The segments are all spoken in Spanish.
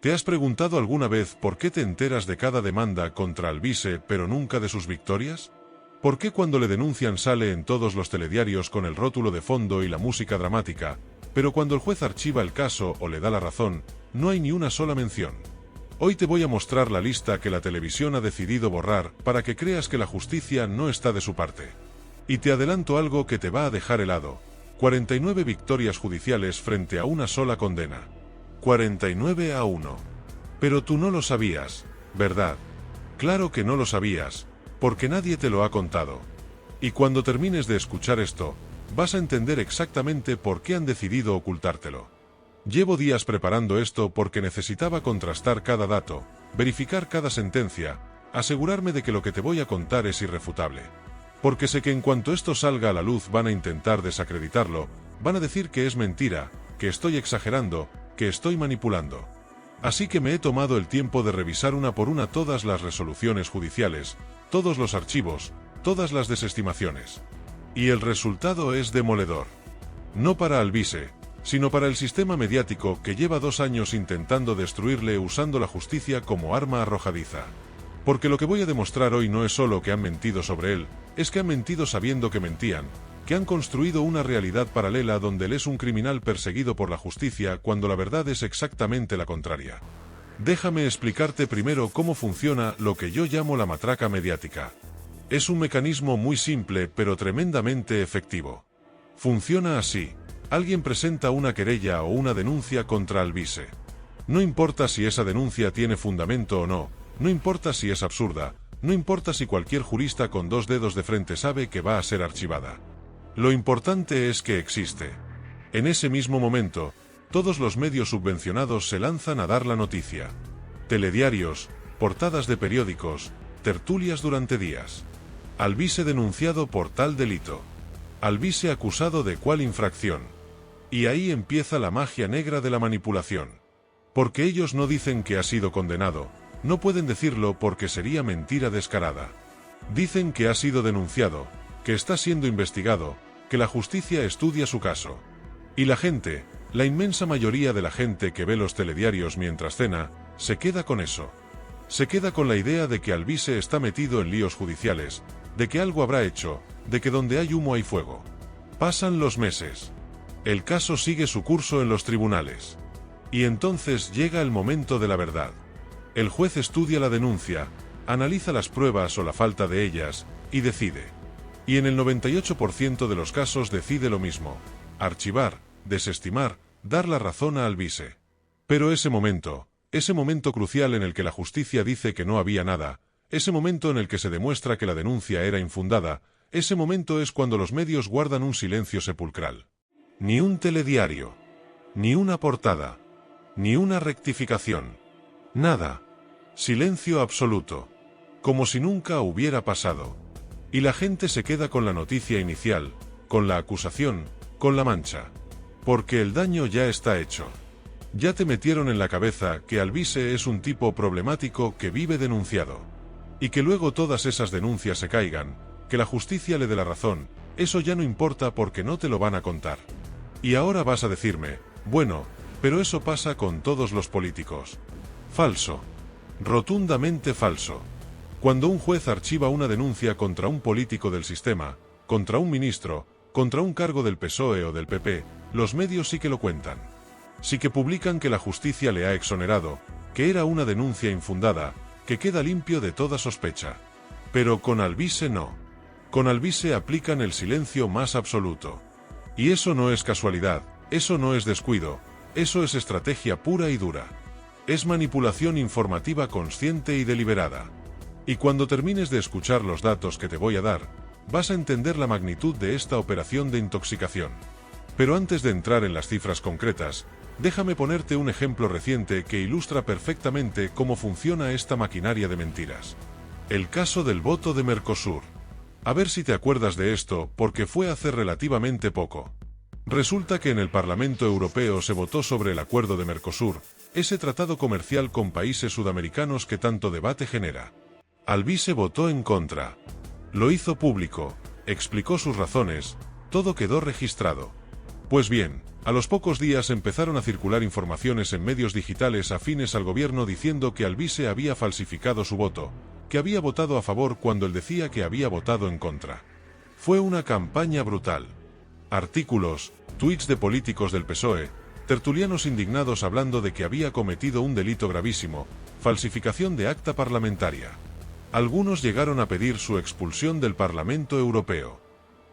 ¿Te has preguntado alguna vez por qué te enteras de cada demanda contra Alvise pero nunca de sus victorias? ¿Por qué cuando le denuncian sale en todos los telediarios con el rótulo de fondo y la música dramática, pero cuando el juez archiva el caso o le da la razón, no hay ni una sola mención? Hoy te voy a mostrar la lista que la televisión ha decidido borrar para que creas que la justicia no está de su parte. Y te adelanto algo que te va a dejar helado: 49 victorias judiciales frente a una sola condena. 49-1. Pero tú no lo sabías, ¿verdad? Claro que no lo sabías, porque nadie te lo ha contado. Y cuando termines de escuchar esto, vas a entender exactamente por qué han decidido ocultártelo. Llevo días preparando esto porque necesitaba contrastar cada dato, verificar cada sentencia, asegurarme de que lo que te voy a contar es irrefutable. Porque sé que en cuanto esto salga a la luz van a intentar desacreditarlo, van a decir que es mentira, que estoy exagerando, que estoy manipulando. Así que me he tomado el tiempo de revisar una por una todas las resoluciones judiciales, todos los archivos, todas las desestimaciones. Y el resultado es demoledor. No para Alvise, sino para el sistema mediático que lleva 2 años intentando destruirle usando la justicia como arma arrojadiza. Porque lo que voy a demostrar hoy no es solo que han mentido sobre él, es que han mentido sabiendo que mentían, que han construido una realidad paralela donde él es un criminal perseguido por la justicia cuando la verdad es exactamente la contraria. Déjame explicarte primero cómo funciona lo que yo llamo la matraca mediática. Es un mecanismo muy simple pero tremendamente efectivo. Funciona así: alguien presenta una querella o una denuncia contra Alvise. No importa si esa denuncia tiene fundamento o no, no importa si es absurda, no importa si cualquier jurista con 2 dedos de frente sabe que va a ser archivada. Lo importante es que existe. En ese mismo momento, todos los medios subvencionados se lanzan a dar la noticia. Telediarios, portadas de periódicos, tertulias durante días. Alvise denunciado por tal delito. Alvise acusado de cual infracción. Y ahí empieza la magia negra de la manipulación. Porque ellos no dicen que ha sido condenado, no pueden decirlo porque sería mentira descarada. Dicen que ha sido denunciado, que está siendo investigado, que la justicia estudia su caso. Y la gente, la inmensa mayoría de la gente que ve los telediarios mientras cena, se queda con eso. Se queda con la idea de que Alvise está metido en líos judiciales, de que algo habrá hecho, de que donde hay humo hay fuego. Pasan los meses. El caso sigue su curso en los tribunales. Y entonces llega el momento de la verdad. El juez estudia la denuncia, analiza las pruebas o la falta de ellas, y decide. Y en el 98% de los casos decide lo mismo: archivar, desestimar, dar la razón a Alvise. Pero ese momento crucial en el que la justicia dice que no había nada, ese momento en el que se demuestra que la denuncia era infundada, ese momento es cuando los medios guardan un silencio sepulcral. Ni un telediario, ni una portada, ni una rectificación. Nada. Silencio absoluto. Como si nunca hubiera pasado. Y la gente se queda con la noticia inicial, con la acusación, con la mancha. Porque el daño ya está hecho. Ya te metieron en la cabeza que Alvise es un tipo problemático que vive denunciado. Y que luego todas esas denuncias se caigan, que la justicia le dé la razón, eso ya no importa porque no te lo van a contar. Y ahora vas a decirme: bueno, pero eso pasa con todos los políticos. Falso. Rotundamente falso. Cuando un juez archiva una denuncia contra un político del sistema, contra un ministro, contra un cargo del PSOE o del PP, los medios sí que lo cuentan. Sí que publican que la justicia le ha exonerado, que era una denuncia infundada, que queda limpio de toda sospecha. Pero con Alvise no. Con Alvise aplican el silencio más absoluto. Y eso no es casualidad, eso no es descuido, eso es estrategia pura y dura. Es manipulación informativa consciente y deliberada. Y cuando termines de escuchar los datos que te voy a dar, vas a entender la magnitud de esta operación de intoxicación. Pero antes de entrar en las cifras concretas, déjame ponerte un ejemplo reciente que ilustra perfectamente cómo funciona esta maquinaria de mentiras. El caso del voto de Mercosur. A ver si te acuerdas de esto, porque fue hace relativamente poco. Resulta que en el Parlamento Europeo se votó sobre el acuerdo de Mercosur, ese tratado comercial con países sudamericanos que tanto debate genera. Alvise votó en contra. Lo hizo público, explicó sus razones, todo quedó registrado. Pues bien, A los pocos días empezaron a circular informaciones en medios digitales afines al gobierno diciendo que Alvise había falsificado su voto, que había votado a favor cuando él decía que había votado en contra. Fue una campaña brutal. Artículos, tweets de políticos del PSOE, tertulianos indignados hablando de que había cometido un delito gravísimo, falsificación de acta parlamentaria. Algunos llegaron a pedir su expulsión del Parlamento Europeo.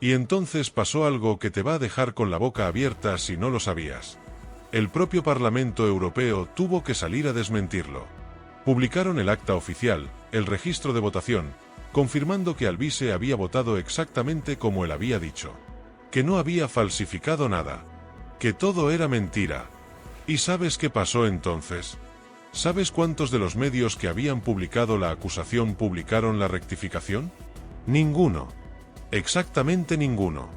Y entonces pasó algo que te va a dejar con la boca abierta si no lo sabías. El propio Parlamento Europeo tuvo que salir a desmentirlo. Publicaron el acta oficial, el registro de votación, confirmando que Alvise había votado exactamente como él había dicho. Que no había falsificado nada. Que todo era mentira. ¿Y sabes qué pasó entonces? ¿Sabes cuántos de los medios que habían publicado la acusación publicaron la rectificación? Ninguno. Exactamente ninguno.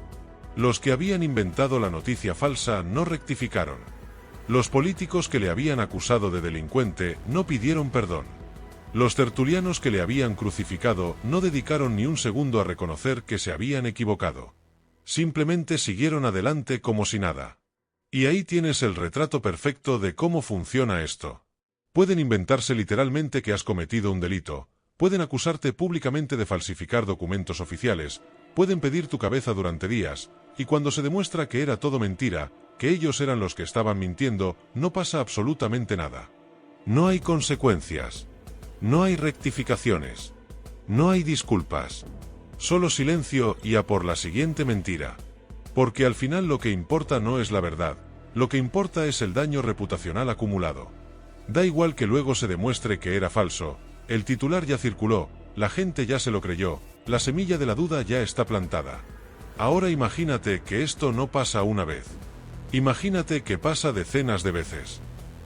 Los que habían inventado la noticia falsa no rectificaron. Los políticos que le habían acusado de delincuente no pidieron perdón. Los tertulianos que le habían crucificado no dedicaron ni un segundo a reconocer que se habían equivocado. Simplemente siguieron adelante como si nada. Y ahí tienes el retrato perfecto de cómo funciona esto. Pueden inventarse literalmente que has cometido un delito, pueden acusarte públicamente de falsificar documentos oficiales, pueden pedir tu cabeza durante días, y cuando se demuestra que era todo mentira, que ellos eran los que estaban mintiendo, no pasa absolutamente nada. No hay consecuencias. No hay rectificaciones. No hay disculpas. Solo silencio y a por la siguiente mentira. Porque al final lo que importa no es la verdad, lo que importa es el daño reputacional acumulado. Da igual que luego se demuestre que era falso, el titular ya circuló, la gente ya se lo creyó, la semilla de la duda ya está plantada. Ahora imagínate que esto no pasa una vez. Imagínate que pasa decenas de veces.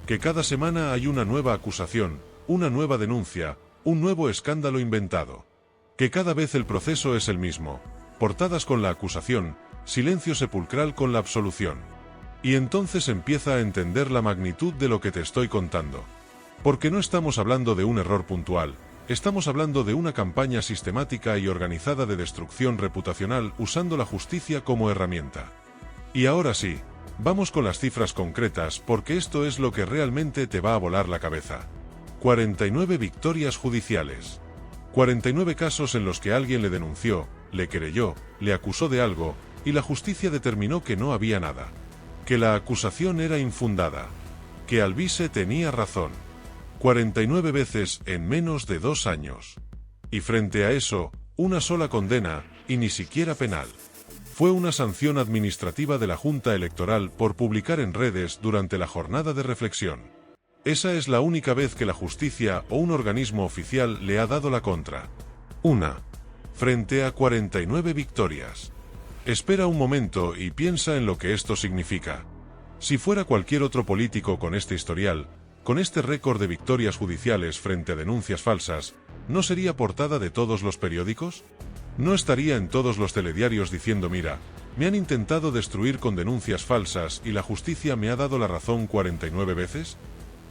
Que cada semana hay una nueva acusación, una nueva denuncia, un nuevo escándalo inventado. Que cada vez el proceso es el mismo, portadas con la acusación, silencio sepulcral con la absolución. Y entonces empieza a entender la magnitud de lo que te estoy contando. Porque no estamos hablando de un error puntual, estamos hablando de una campaña sistemática y organizada de destrucción reputacional usando la justicia como herramienta. Y ahora sí, vamos con las cifras concretas porque esto es lo que realmente te va a volar la cabeza. 49 victorias judiciales. 49 casos en los que alguien le denunció, le querelló, le acusó de algo, y la justicia determinó que no había nada. Que la acusación era infundada. Que Alvise tenía razón. 49 veces en menos de 2 años. Y frente a eso, una sola condena, y ni siquiera penal. Fue una sanción administrativa de la Junta Electoral por publicar en redes durante la jornada de reflexión. Esa es la única vez que la justicia o un organismo oficial le ha dado la contra. Una. Frente a 49 victorias. Espera un momento y piensa en lo que esto significa. Si fuera cualquier otro político con este historial, con este récord de victorias judiciales frente a denuncias falsas, ¿no sería portada de todos los periódicos? ¿No estaría en todos los telediarios diciendo mira, me han intentado destruir con denuncias falsas y la justicia me ha dado la razón 49 veces?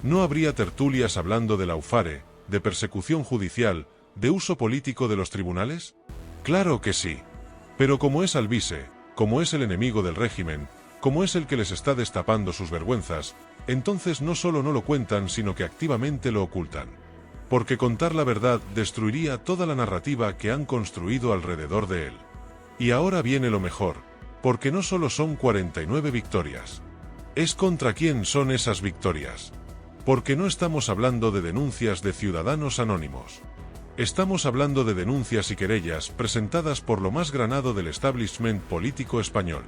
¿No habría tertulias hablando de laufare, de persecución judicial, de uso político de los tribunales? Claro que sí. Pero como es Alvise, como es el enemigo del régimen, como es el que les está destapando sus vergüenzas, entonces no solo no lo cuentan sino que activamente lo ocultan. Porque contar la verdad destruiría toda la narrativa que han construido alrededor de él. Y ahora viene lo mejor, porque no solo son 49 victorias. Es contra quién son esas victorias. Porque no estamos hablando de denuncias de ciudadanos anónimos. Estamos hablando de denuncias y querellas presentadas por lo más granado del establishment político español.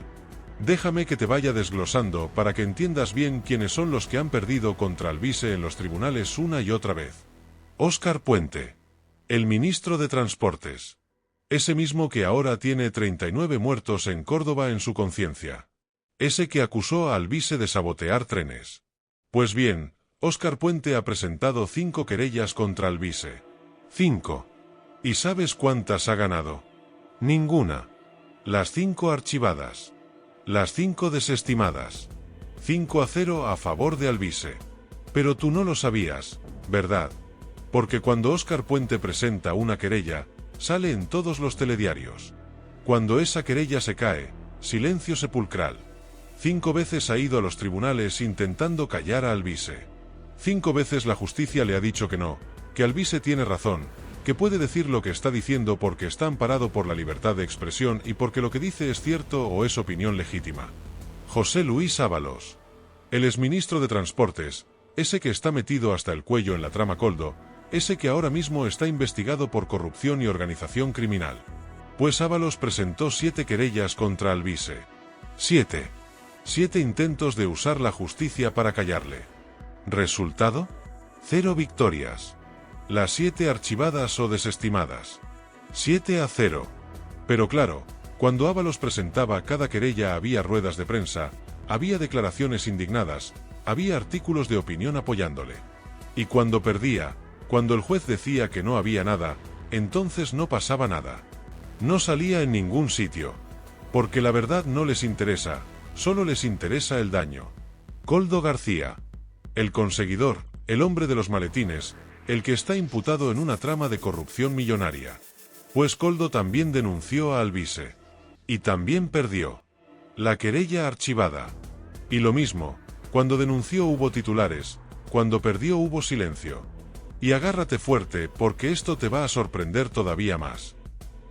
Déjame que te vaya desglosando para que entiendas bien quiénes son los que han perdido contra Alvise en los tribunales una y otra vez. Óscar Puente, el ministro de Transportes. Ese mismo que ahora tiene 39 muertos en Córdoba en su conciencia. Ese que acusó a Alvise de sabotear trenes. Pues bien, Óscar Puente ha presentado 5 querellas contra Alvise. 5. ¿Y sabes cuántas ha ganado? Ninguna. Las 5 archivadas. Las 5 desestimadas. 5-0 a favor de Alvise. Pero tú no lo sabías, ¿verdad? Porque cuando Óscar Puente presenta una querella, sale en todos los telediarios. Cuando esa querella se cae, silencio sepulcral. 5 veces ha ido a los tribunales intentando callar a Alvise. 5 veces la justicia le ha dicho que no, que Alvise tiene razón, que puede decir lo que está diciendo porque está amparado por la libertad de expresión y porque lo que dice es cierto o es opinión legítima. José Luis Ábalos, el exministro de Transportes, ese que está metido hasta el cuello en la trama Koldo, ese que ahora mismo está investigado por corrupción y organización criminal. Pues Ábalos presentó 7 querellas contra Alvise. 7 intentos de usar la justicia para callarle. ¿Resultado? 0 victorias. Las 7 archivadas o desestimadas. 7-0. Pero claro, cuando Ábalos presentaba cada querella había ruedas de prensa, había declaraciones indignadas, había artículos de opinión apoyándole. Y cuando perdía, cuando el juez decía que no había nada, entonces no pasaba nada. No salía en ningún sitio. Porque la verdad no les interesa, solo les interesa el daño. Koldo García. El conseguidor, el hombre de los maletines, el que está imputado en una trama de corrupción millonaria. Pues Koldo también denunció a Alvise. Y también perdió. La querella archivada. Y lo mismo, cuando denunció hubo titulares, cuando perdió hubo silencio. Y agárrate fuerte porque esto te va a sorprender todavía más.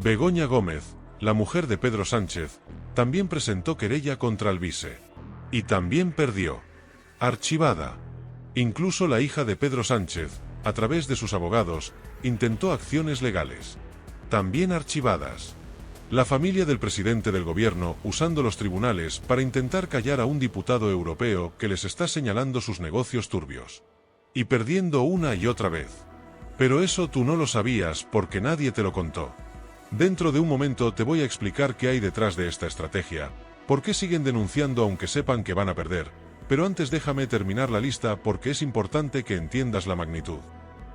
Begoña Gómez, la mujer de Pedro Sánchez, también presentó querella contra Alvise. Y también perdió. Archivada. Incluso la hija de Pedro Sánchez, a través de sus abogados, intentó acciones legales. También archivadas. La familia del presidente del gobierno usando los tribunales para intentar callar a un diputado europeo que les está señalando sus negocios turbios. Y perdiendo una y otra vez. Pero eso tú no lo sabías porque nadie te lo contó. Dentro de un momento te voy a explicar qué hay detrás de esta estrategia, por qué siguen denunciando aunque sepan que van a perder, pero antes déjame terminar la lista porque es importante que entiendas la magnitud.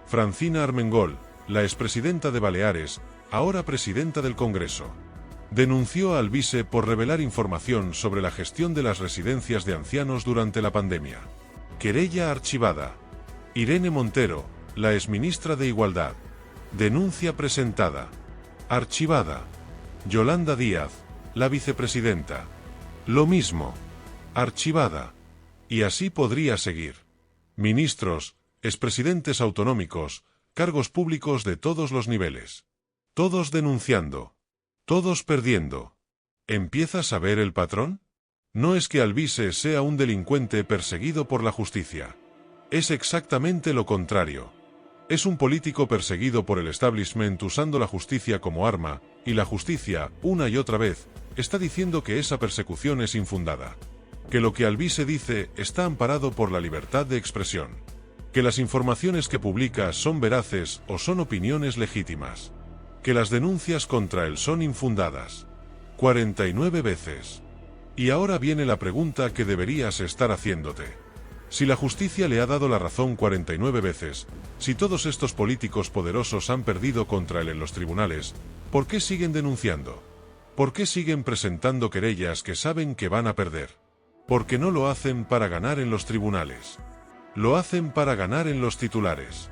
Francina Armengol, la expresidenta de Baleares, ahora presidenta del Congreso, denunció a Alvise por revelar información sobre la gestión de las residencias de ancianos durante la pandemia. Querella archivada. Irene Montero, la exministra de Igualdad. Denuncia presentada. Archivada. Yolanda Díaz, la vicepresidenta. Lo mismo. Archivada. Y así podría seguir. Ministros, expresidentes autonómicos, cargos públicos de todos los niveles. Todos denunciando. Todos perdiendo. ¿Empiezas a ver el patrón? No es que Alvise sea un delincuente perseguido por la justicia. Es exactamente lo contrario. Es un político perseguido por el establishment usando la justicia como arma, y la justicia, una y otra vez, está diciendo que esa persecución es infundada. Que lo que Alvise dice está amparado por la libertad de expresión. Que las informaciones que publica son veraces o son opiniones legítimas. Que las denuncias contra él son infundadas. 49 veces. Y ahora viene la pregunta que deberías estar haciéndote. Si la justicia le ha dado la razón 49 veces, si todos estos políticos poderosos han perdido contra él en los tribunales, ¿por qué siguen denunciando? ¿Por qué siguen presentando querellas que saben que van a perder? Porque no lo hacen para ganar en los tribunales. Lo hacen para ganar en los titulares.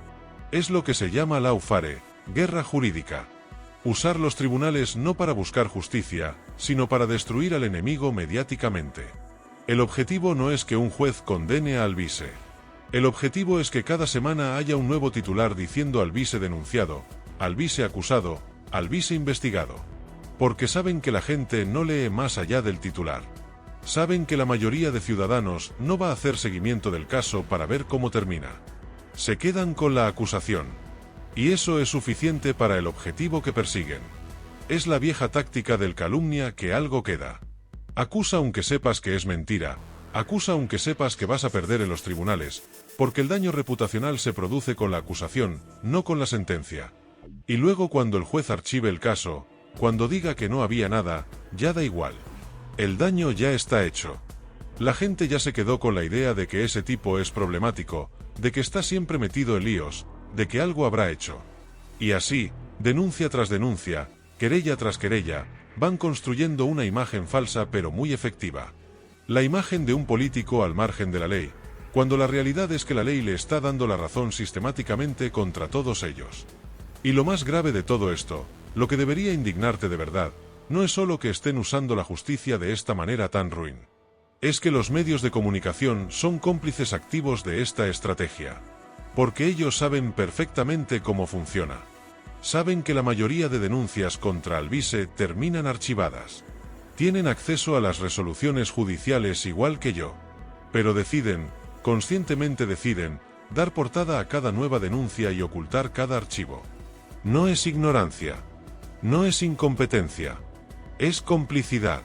Es lo que se llama lawfare, guerra jurídica. Usar los tribunales no para buscar justicia, sino para destruir al enemigo mediáticamente. El objetivo no es que un juez condene a Alvise. El objetivo es que cada semana haya un nuevo titular diciendo Alvise denunciado, Alvise acusado, Alvise investigado. Porque saben que la gente no lee más allá del titular. Saben que la mayoría de ciudadanos no va a hacer seguimiento del caso para ver cómo termina. Se quedan con la acusación. Y eso es suficiente para el objetivo que persiguen. Es la vieja táctica del calumnia que algo queda. Acusa aunque sepas que es mentira, acusa aunque sepas que vas a perder en los tribunales, porque el daño reputacional se produce con la acusación, no con la sentencia. Y luego cuando el juez archive el caso, cuando diga que no había nada, ya da igual. El daño ya está hecho. La gente ya se quedó con la idea de que ese tipo es problemático, de que está siempre metido en líos, de que algo habrá hecho. Y así, denuncia tras denuncia, querella tras querella, van construyendo una imagen falsa pero muy efectiva. La imagen de un político al margen de la ley, cuando la realidad es que la ley le está dando la razón sistemáticamente contra todos ellos. Y lo más grave de todo esto, lo que debería indignarte de verdad, no es solo que estén usando la justicia de esta manera tan ruin. Es que los medios de comunicación son cómplices activos de esta estrategia. Porque ellos saben perfectamente cómo funciona. Saben que la mayoría de denuncias contra Alvise terminan archivadas. Tienen acceso a las resoluciones judiciales igual que yo. Pero deciden, conscientemente deciden, dar portada a cada nueva denuncia y ocultar cada archivo. No es ignorancia. No es incompetencia. Es complicidad.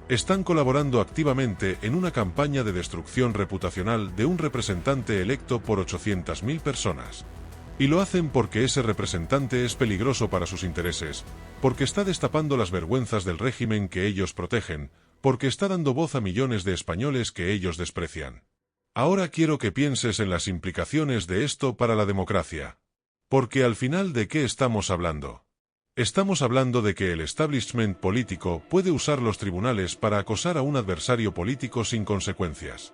Están colaborando activamente en una campaña de destrucción reputacional de un representante electo por 800.000 personas. Y lo hacen porque ese representante es peligroso para sus intereses, porque está destapando las vergüenzas del régimen que ellos protegen, porque está dando voz a millones de españoles que ellos desprecian. Ahora quiero que pienses en las implicaciones de esto para la democracia. Porque al final, ¿de qué estamos hablando? Estamos hablando de que el establishment político puede usar los tribunales para acosar a un adversario político sin consecuencias.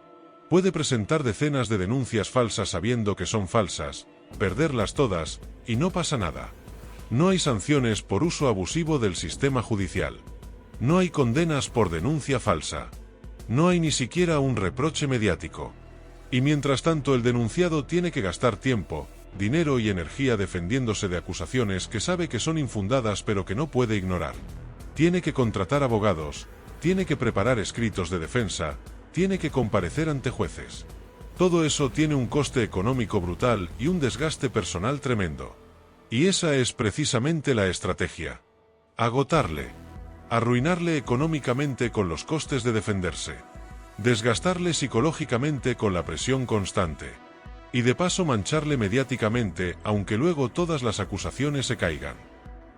Puede presentar decenas de denuncias falsas sabiendo que son falsas, perderlas todas, y no pasa nada. No hay sanciones por uso abusivo del sistema judicial. No hay condenas por denuncia falsa. No hay ni siquiera un reproche mediático. Y mientras tanto el denunciado tiene que gastar tiempo, dinero y energía defendiéndose de acusaciones que sabe que son infundadas pero que no puede ignorar. Tiene que contratar abogados, tiene que preparar escritos de defensa, tiene que comparecer ante jueces. Todo eso tiene un coste económico brutal y un desgaste personal tremendo. Y esa es precisamente la estrategia. Agotarle. Arruinarle económicamente con los costes de defenderse. Desgastarle psicológicamente con la presión constante. Y de paso mancharle mediáticamente, aunque luego todas las acusaciones se caigan.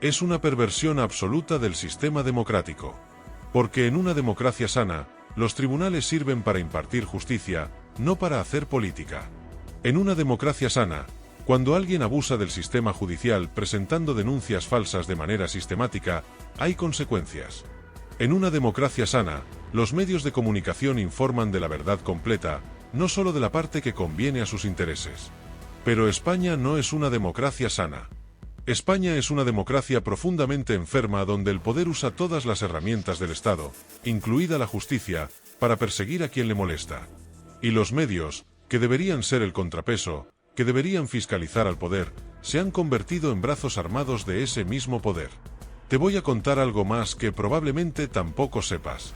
Es una perversión absoluta del sistema democrático. Porque en una democracia sana, los tribunales sirven para impartir justicia, no para hacer política. En una democracia sana, cuando alguien abusa del sistema judicial presentando denuncias falsas de manera sistemática, hay consecuencias. En una democracia sana, los medios de comunicación informan de la verdad completa, no solo de la parte que conviene a sus intereses. Pero España no es una democracia sana. España es una democracia profundamente enferma donde el poder usa todas las herramientas del Estado, incluida la justicia, para perseguir a quien le molesta. Y los medios, que deberían ser el contrapeso, que deberían fiscalizar al poder, se han convertido en brazos armados de ese mismo poder. Te voy a contar algo más que probablemente tampoco sepas.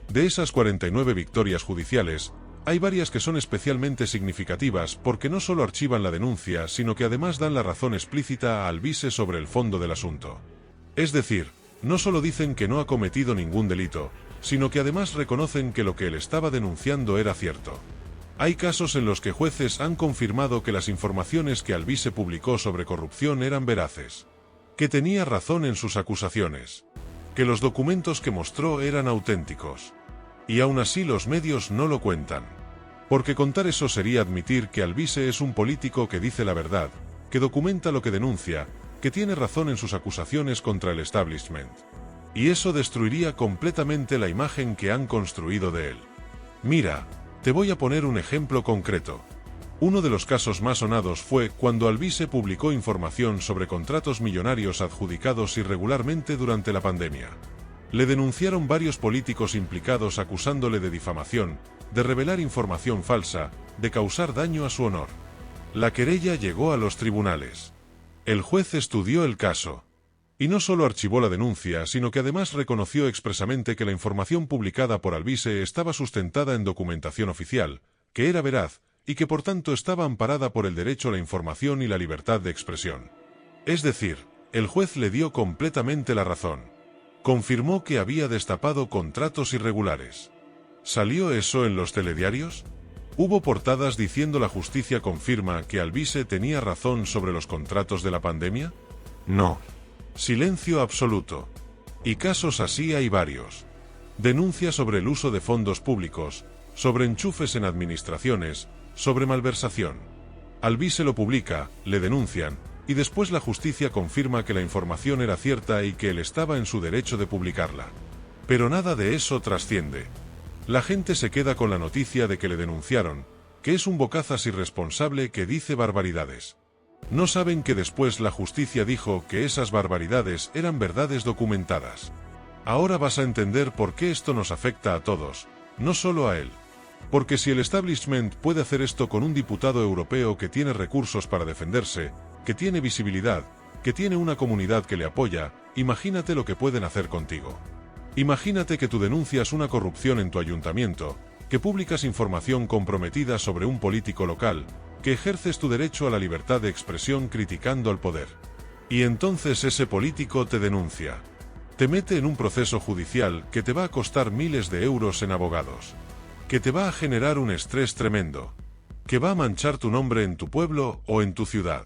De esas 49 victorias judiciales, hay varias que son especialmente significativas porque no solo archivan la denuncia, sino que además dan la razón explícita a Alvise sobre el fondo del asunto. Es decir, no solo dicen que no ha cometido ningún delito, sino que además reconocen que lo que él estaba denunciando era cierto. Hay casos en los que jueces han confirmado que las informaciones que Alvise publicó sobre corrupción eran veraces. Que tenía razón en sus acusaciones. Que los documentos que mostró eran auténticos. Y aún así los medios no lo cuentan. Porque contar eso sería admitir que Alvise es un político que dice la verdad, que documenta lo que denuncia, que tiene razón en sus acusaciones contra el establishment. Y eso destruiría completamente la imagen que han construido de él. Mira, te voy a poner un ejemplo concreto. Uno de los casos más sonados fue cuando Alvise publicó información sobre contratos millonarios adjudicados irregularmente durante la pandemia. Le denunciaron varios políticos implicados acusándole de difamación, de revelar información falsa, de causar daño a su honor. La querella llegó a los tribunales. El juez estudió el caso. Y no solo archivó la denuncia, sino que además reconoció expresamente que la información publicada por Alvise estaba sustentada en documentación oficial, que era veraz, y que por tanto estaba amparada por el derecho a la información y la libertad de expresión. Es decir, el juez le dio completamente la razón. Confirmó que había destapado contratos irregulares. ¿Salió eso en los telediarios? ¿Hubo portadas diciendo la justicia confirma que Alvise tenía razón sobre los contratos de la pandemia? No. Silencio absoluto. Y casos así hay varios. Denuncias sobre el uso de fondos públicos, sobre enchufes en administraciones, sobre malversación. Alvise lo publica, le denuncian, y después la justicia confirma que la información era cierta y que él estaba en su derecho de publicarla. Pero nada de eso trasciende. La gente se queda con la noticia de que le denunciaron, que es un bocazas irresponsable que dice barbaridades. No saben que después la justicia dijo que esas barbaridades eran verdades documentadas. Ahora vas a entender por qué esto nos afecta a todos, no solo a él. Porque si el establishment puede hacer esto con un diputado europeo que tiene recursos para defenderse, que tiene visibilidad, que tiene una comunidad que le apoya, imagínate lo que pueden hacer contigo. Imagínate que tú denuncias una corrupción en tu ayuntamiento, que publicas información comprometida sobre un político local, que ejerces tu derecho a la libertad de expresión criticando al poder. Y entonces ese político te denuncia. Te mete en un proceso judicial que te va a costar miles de euros en abogados. Que te va a generar un estrés tremendo. Que va a manchar tu nombre en tu pueblo o en tu ciudad.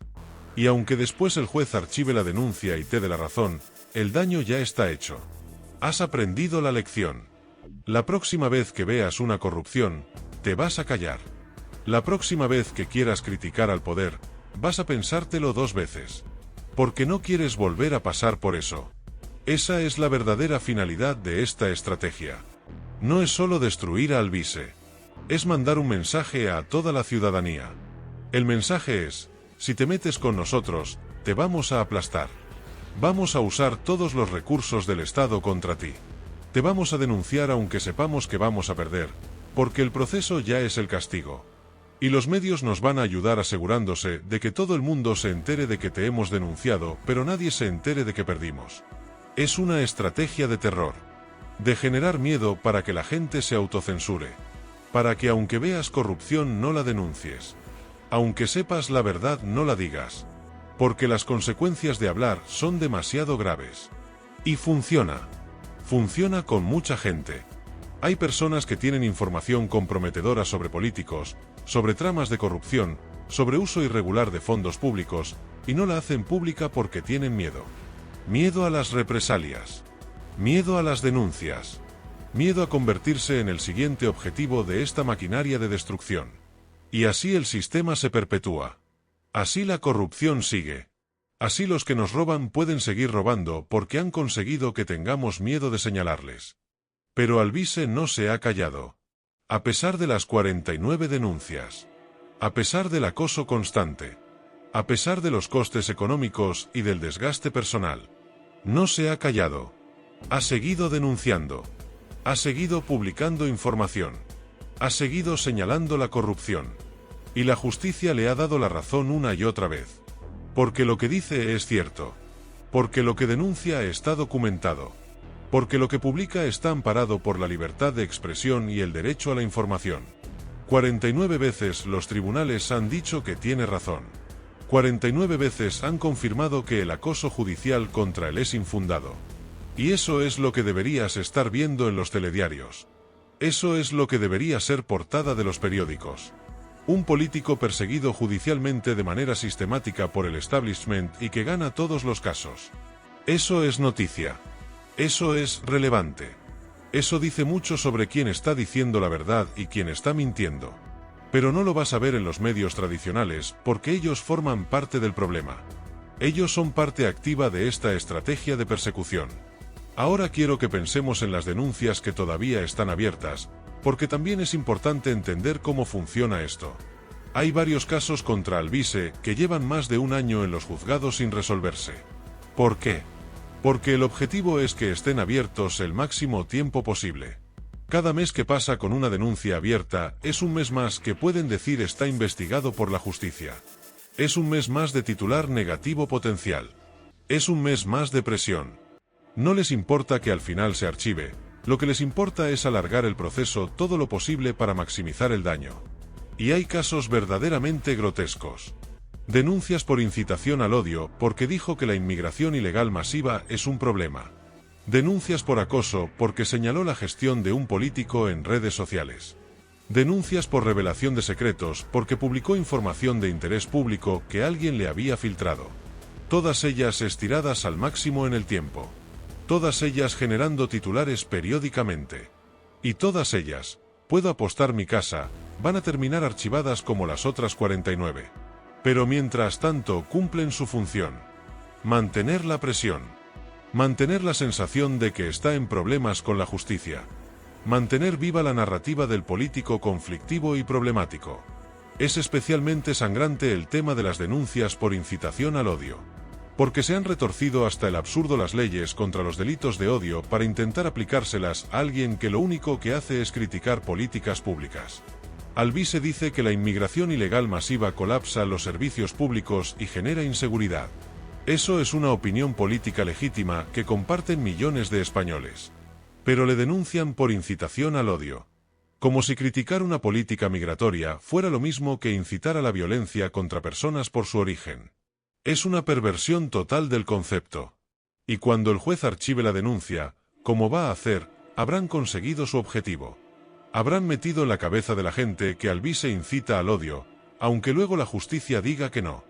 Y aunque después el juez archive la denuncia y te dé la razón, el daño ya está hecho. Has aprendido la lección. La próxima vez que veas una corrupción, te vas a callar. La próxima vez que quieras criticar al poder, vas a pensártelo 2 veces. Porque no quieres volver a pasar por eso. Esa es la verdadera finalidad de esta estrategia. No es solo destruir a Alvise. Es mandar un mensaje a toda la ciudadanía. El mensaje es: si te metes con nosotros, te vamos a aplastar. Vamos a usar todos los recursos del Estado contra ti. Te vamos a denunciar aunque sepamos que vamos a perder, porque el proceso ya es el castigo. Y los medios nos van a ayudar asegurándose de que todo el mundo se entere de que te hemos denunciado, pero nadie se entere de que perdimos. Es una estrategia de terror. De generar miedo para que la gente se autocensure. Para que aunque veas corrupción no la denuncies. Aunque sepas la verdad no la digas. Porque las consecuencias de hablar son demasiado graves. Y funciona. Funciona con mucha gente. Hay personas que tienen información comprometedora sobre políticos, sobre tramas de corrupción, sobre uso irregular de fondos públicos, y no la hacen pública porque tienen miedo. Miedo a las represalias. Miedo a las denuncias. Miedo a convertirse en el siguiente objetivo de esta maquinaria de destrucción. Y así el sistema se perpetúa. Así la corrupción sigue. Así los que nos roban pueden seguir robando porque han conseguido que tengamos miedo de señalarles. Pero Alvise no se ha callado. A pesar de las 49 denuncias. A pesar del acoso constante. A pesar de los costes económicos y del desgaste personal. No se ha callado. Ha seguido denunciando. Ha seguido publicando información. Ha seguido señalando la corrupción. Y la justicia le ha dado la razón una y otra vez. Porque lo que dice es cierto. Porque lo que denuncia está documentado. Porque lo que publica está amparado por la libertad de expresión y el derecho a la información. 49 veces los tribunales han dicho que tiene razón. 49 veces han confirmado que el acoso judicial contra él es infundado. Y eso es lo que deberías estar viendo en los telediarios. Eso es lo que debería ser portada de los periódicos. Un político perseguido judicialmente de manera sistemática por el establishment y que gana todos los casos. Eso es noticia. Eso es relevante. Eso dice mucho sobre quién está diciendo la verdad y quién está mintiendo. Pero no lo vas a ver en los medios tradicionales porque ellos forman parte del problema. Ellos son parte activa de esta estrategia de persecución. Ahora quiero que pensemos en las denuncias que todavía están abiertas, porque también es importante entender cómo funciona esto. Hay varios casos contra Alvise que llevan más de 1 año en los juzgados sin resolverse. ¿Por qué? Porque el objetivo es que estén abiertos el máximo tiempo posible. Cada mes que pasa con una denuncia abierta es un mes más que pueden decir está investigado por la justicia. Es un mes más de titular negativo potencial. Es un mes más de presión. No les importa que al final se archive, lo que les importa es alargar el proceso todo lo posible para maximizar el daño. Y hay casos verdaderamente grotescos. Denuncias por incitación al odio porque dijo que la inmigración ilegal masiva es un problema. Denuncias por acoso porque señaló la gestión de un político en redes sociales. Denuncias por revelación de secretos porque publicó información de interés público que alguien le había filtrado. Todas ellas estiradas al máximo en el tiempo. Todas ellas generando titulares periódicamente. Y todas ellas, puedo apostar mi casa, van a terminar archivadas como las otras 49. Pero mientras tanto cumplen su función. Mantener la presión. Mantener la sensación de que está en problemas con la justicia. Mantener viva la narrativa del político conflictivo y problemático. Es especialmente sangrante el tema de las denuncias por incitación al odio. Porque se han retorcido hasta el absurdo las leyes contra los delitos de odio para intentar aplicárselas a alguien que lo único que hace es criticar políticas públicas. Alvise dice que la inmigración ilegal masiva colapsa los servicios públicos y genera inseguridad. Eso es una opinión política legítima que comparten millones de españoles. Pero le denuncian por incitación al odio. Como si criticar una política migratoria fuera lo mismo que incitar a la violencia contra personas por su origen. Es una perversión total del concepto. Y cuando el juez archive la denuncia, como va a hacer, habrán conseguido su objetivo. Habrán metido en la cabeza de la gente que Alvise incita al odio, aunque luego la justicia diga que no.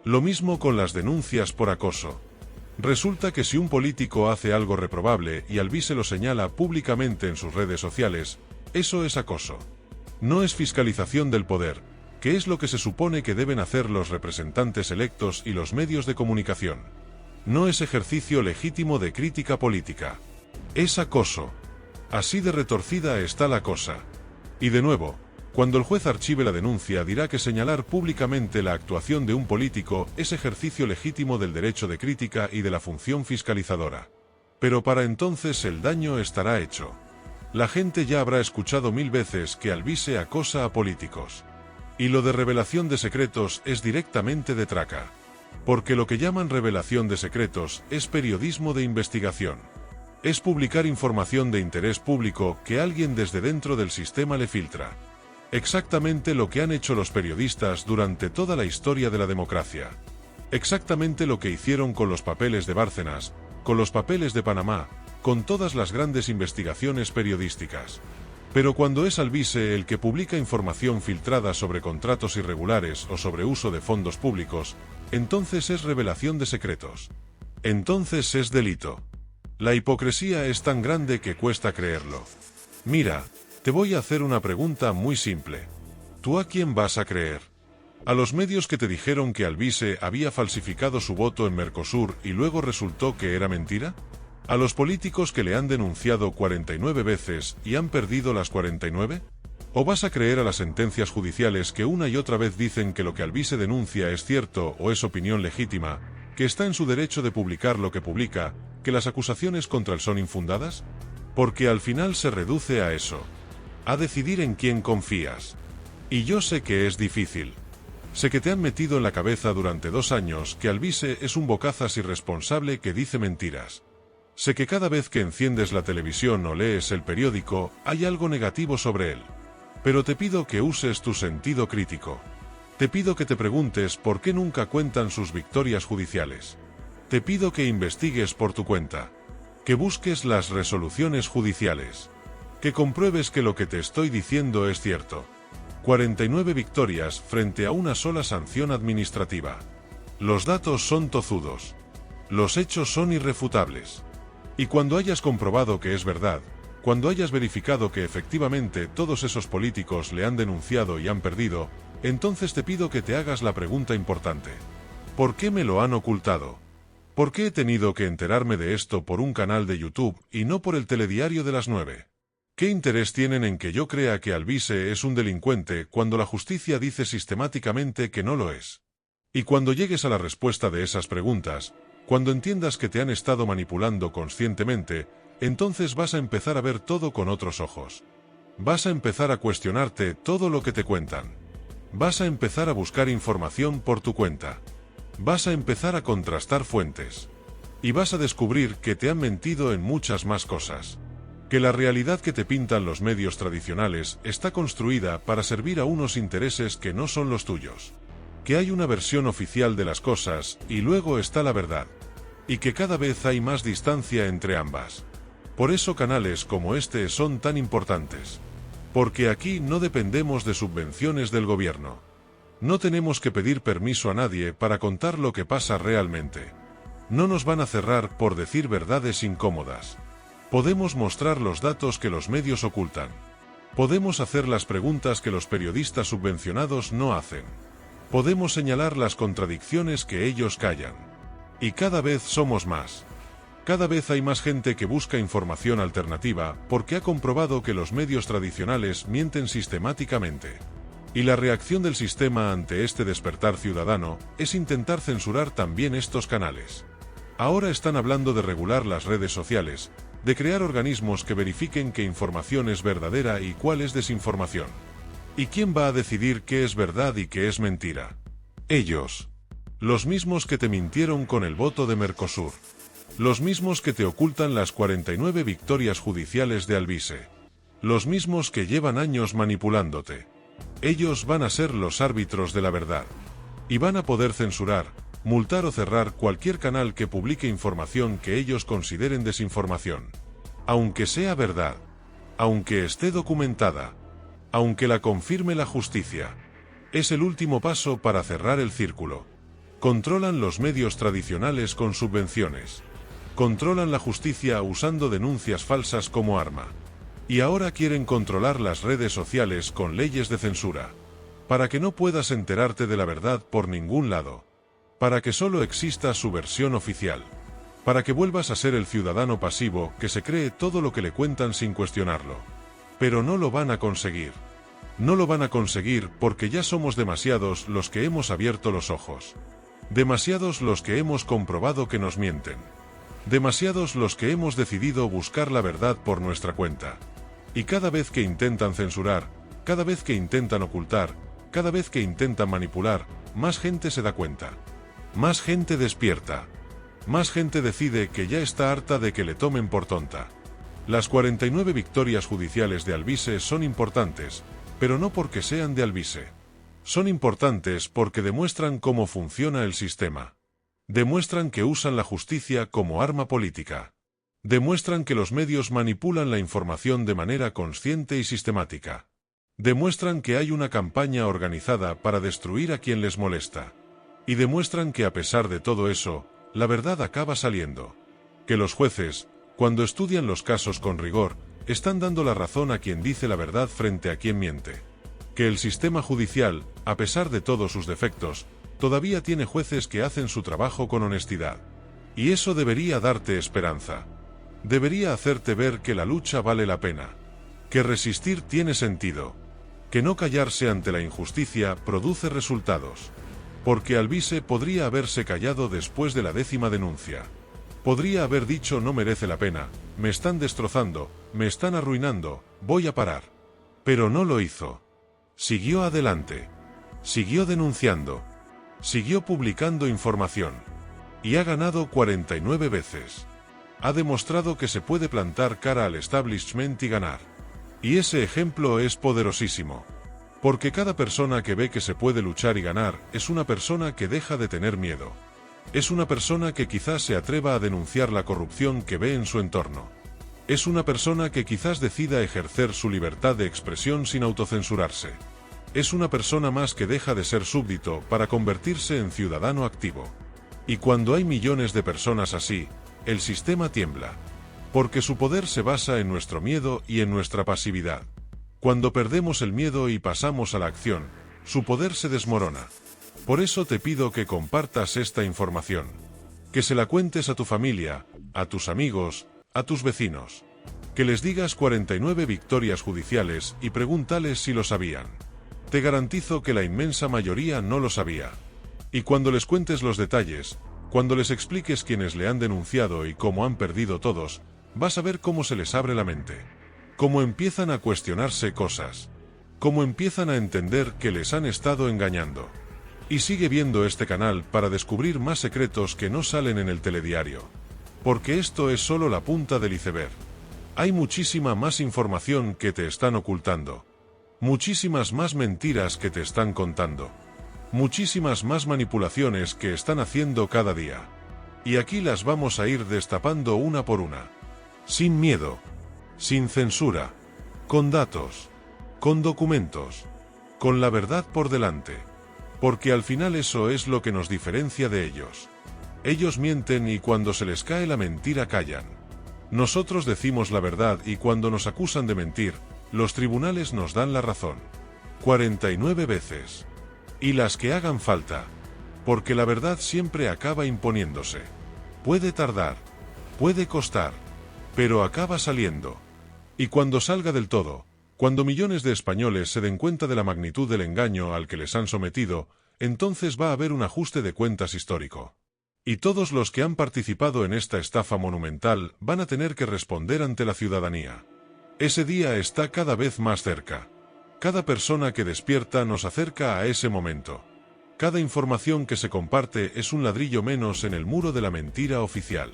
Lo mismo con las denuncias por acoso. Resulta que si un político hace algo reprobable y Alvise lo señala públicamente en sus redes sociales, eso es acoso. No es fiscalización del poder, que es lo que se supone que deben hacer los representantes electos y los medios de comunicación. No es ejercicio legítimo de crítica política. Es acoso. Así de retorcida está la cosa. Y de nuevo, cuando el juez archive la denuncia dirá que señalar públicamente la actuación de un político es ejercicio legítimo del derecho de crítica y de la función fiscalizadora. Pero para entonces el daño estará hecho. La gente ya habrá escuchado 1000 veces que Alvise acosa a políticos. Y lo de revelación de secretos es directamente de traca. Porque lo que llaman revelación de secretos es periodismo de investigación. Es publicar información de interés público que alguien desde dentro del sistema le filtra. Exactamente lo que han hecho los periodistas durante toda la historia de la democracia. Exactamente lo que hicieron con los papeles de Bárcenas, con los papeles de Panamá, con todas las grandes investigaciones periodísticas. Pero cuando es Alvise el que publica información filtrada sobre contratos irregulares o sobre uso de fondos públicos, entonces es revelación de secretos. Entonces es delito. La hipocresía es tan grande que cuesta creerlo. Mira, te voy a hacer una pregunta muy simple. ¿Tú a quién vas a creer? ¿A los medios que te dijeron que Alvise había falsificado su voto en Mercosur y luego resultó que era mentira? ¿A los políticos que le han denunciado 49 veces y han perdido las 49? ¿O vas a creer a las sentencias judiciales que una y otra vez dicen que lo que Alvise denuncia es cierto o es opinión legítima, que está en su derecho de publicar lo que publica, que las acusaciones contra él son infundadas? Porque al final se reduce a eso. A decidir en quién confías. Y yo sé que es difícil. Sé que te han metido en la cabeza durante 2 años que Alvise es un bocazas irresponsable que dice mentiras. Sé que cada vez que enciendes la televisión o lees el periódico, hay algo negativo sobre él. Pero te pido que uses tu sentido crítico. Te pido que te preguntes por qué nunca cuentan sus victorias judiciales. Te pido que investigues por tu cuenta. Que busques las resoluciones judiciales. Que compruebes que lo que te estoy diciendo es cierto. 49 victorias frente a una sola sanción administrativa. Los datos son tozudos. Los hechos son irrefutables. Y cuando hayas comprobado que es verdad, cuando hayas verificado que efectivamente todos esos políticos le han denunciado y han perdido, entonces te pido que te hagas la pregunta importante. ¿Por qué me lo han ocultado? ¿Por qué he tenido que enterarme de esto por un canal de YouTube y no por el telediario de las 9? ¿Qué interés tienen en que yo crea que Alvise es un delincuente cuando la justicia dice sistemáticamente que no lo es? Y cuando llegues a la respuesta de esas preguntas, cuando entiendas que te han estado manipulando conscientemente, entonces vas a empezar a ver todo con otros ojos. Vas a empezar a cuestionarte todo lo que te cuentan. Vas a empezar a buscar información por tu cuenta. Vas a empezar a contrastar fuentes. Y vas a descubrir que te han mentido en muchas más cosas. Que la realidad que te pintan los medios tradicionales está construida para servir a unos intereses que no son los tuyos. Que hay una versión oficial de las cosas y luego está la verdad. Y que cada vez hay más distancia entre ambas. Por eso canales como este son tan importantes. Porque aquí no dependemos de subvenciones del gobierno. No tenemos que pedir permiso a nadie para contar lo que pasa realmente. No nos van a cerrar por decir verdades incómodas. Podemos mostrar los datos que los medios ocultan. Podemos hacer las preguntas que los periodistas subvencionados no hacen. Podemos señalar las contradicciones que ellos callan. Y cada vez somos más. Cada vez hay más gente que busca información alternativa porque ha comprobado que los medios tradicionales mienten sistemáticamente. Y la reacción del sistema ante este despertar ciudadano es intentar censurar también estos canales. Ahora están hablando de regular las redes sociales, de crear organismos que verifiquen qué información es verdadera y cuál es desinformación. ¿Y quién va a decidir qué es verdad y qué es mentira? Ellos. Los mismos que te mintieron con el voto de Mercosur. Los mismos que te ocultan las 49 victorias judiciales de Alvise. Los mismos que llevan años manipulándote. Ellos van a ser los árbitros de la verdad. Y van a poder censurar, multar o cerrar cualquier canal que publique información que ellos consideren desinformación. Aunque sea verdad. Aunque esté documentada. Aunque la confirme la justicia. Es el último paso para cerrar el círculo. Controlan los medios tradicionales con subvenciones. Controlan la justicia usando denuncias falsas como arma. Y ahora quieren controlar las redes sociales con leyes de censura. Para que no puedas enterarte de la verdad por ningún lado. Para que solo exista su versión oficial. Para que vuelvas a ser el ciudadano pasivo que se cree todo lo que le cuentan sin cuestionarlo. Pero no lo van a conseguir. No lo van a conseguir porque ya somos demasiados los que hemos abierto los ojos. Demasiados los que hemos comprobado que nos mienten. Demasiados los que hemos decidido buscar la verdad por nuestra cuenta. Y cada vez que intentan censurar, cada vez que intentan ocultar, cada vez que intentan manipular, más gente se da cuenta. Más gente despierta. Más gente decide que ya está harta de que le tomen por tonta. Las 49 victorias judiciales de Alvise son importantes, pero no porque sean de Alvise. Son importantes porque demuestran cómo funciona el sistema. Demuestran que usan la justicia como arma política. Demuestran que los medios manipulan la información de manera consciente y sistemática. Demuestran que hay una campaña organizada para destruir a quien les molesta. Y demuestran que a pesar de todo eso, la verdad acaba saliendo. Que los jueces, cuando estudian los casos con rigor, están dando la razón a quien dice la verdad frente a quien miente. Que el sistema judicial, a pesar de todos sus defectos, todavía tiene jueces que hacen su trabajo con honestidad. Y eso debería darte esperanza. Debería hacerte ver que la lucha vale la pena. Que resistir tiene sentido. Que no callarse ante la injusticia produce resultados. Porque Alvise podría haberse callado después de la 10ª denuncia. Podría haber dicho no merece la pena, me están destrozando, me están arruinando, voy a parar. Pero no lo hizo. Siguió adelante. Siguió denunciando. Siguió publicando información. Y ha ganado 49 veces. Ha demostrado que se puede plantar cara al establishment y ganar. Y ese ejemplo es poderosísimo. Porque cada persona que ve que se puede luchar y ganar es una persona que deja de tener miedo. Es una persona que quizás se atreva a denunciar la corrupción que ve en su entorno. Es una persona que quizás decida ejercer su libertad de expresión sin autocensurarse. Es una persona más que deja de ser súbdito para convertirse en ciudadano activo. Y cuando hay millones de personas así, el sistema tiembla. Porque su poder se basa en nuestro miedo y en nuestra pasividad. Cuando perdemos el miedo y pasamos a la acción, su poder se desmorona. Por eso te pido que compartas esta información. Que se la cuentes a tu familia, a tus amigos, a tus vecinos. Que les digas 49 victorias judiciales y pregúntales si lo sabían. Te garantizo que la inmensa mayoría no lo sabía. Y cuando les cuentes los detalles, cuando les expliques quiénes le han denunciado y cómo han perdido todos, vas a ver cómo se les abre la mente. Cómo empiezan a cuestionarse cosas. Cómo empiezan a entender que les han estado engañando. Y sigue viendo este canal para descubrir más secretos que no salen en el telediario. Porque esto es solo la punta del iceberg. Hay muchísima más información que te están ocultando. Muchísimas más mentiras que te están contando. Muchísimas más manipulaciones que están haciendo cada día. Y aquí las vamos a ir destapando una por una. Sin miedo. Sin censura. Con datos. Con documentos. Con la verdad por delante. Porque al final eso es lo que nos diferencia de ellos. Ellos mienten y cuando se les cae la mentira callan. Nosotros decimos la verdad y cuando nos acusan de mentir, los tribunales nos dan la razón. 49 veces. Y las que hagan falta. Porque la verdad siempre acaba imponiéndose. Puede tardar. Puede costar. Pero acaba saliendo. Y cuando salga del todo, Cuando millones de españoles se den cuenta de la magnitud del engaño al que les han sometido, entonces va a haber un ajuste de cuentas histórico. Y todos los que han participado en esta estafa monumental van a tener que responder ante la ciudadanía. Ese día está cada vez más cerca. Cada persona que despierta nos acerca a ese momento. Cada información que se comparte es un ladrillo menos en el muro de la mentira oficial.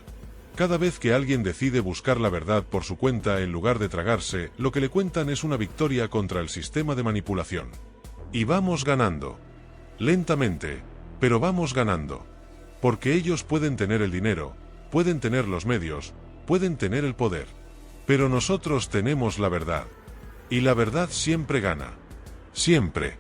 Cada vez que alguien decide buscar la verdad por su cuenta en lugar de tragarse, lo que le cuentan es una victoria contra el sistema de manipulación. Y vamos ganando. Lentamente, pero vamos ganando. Porque ellos pueden tener el dinero, pueden tener los medios, pueden tener el poder. Pero nosotros tenemos la verdad. Y la verdad siempre gana. Siempre.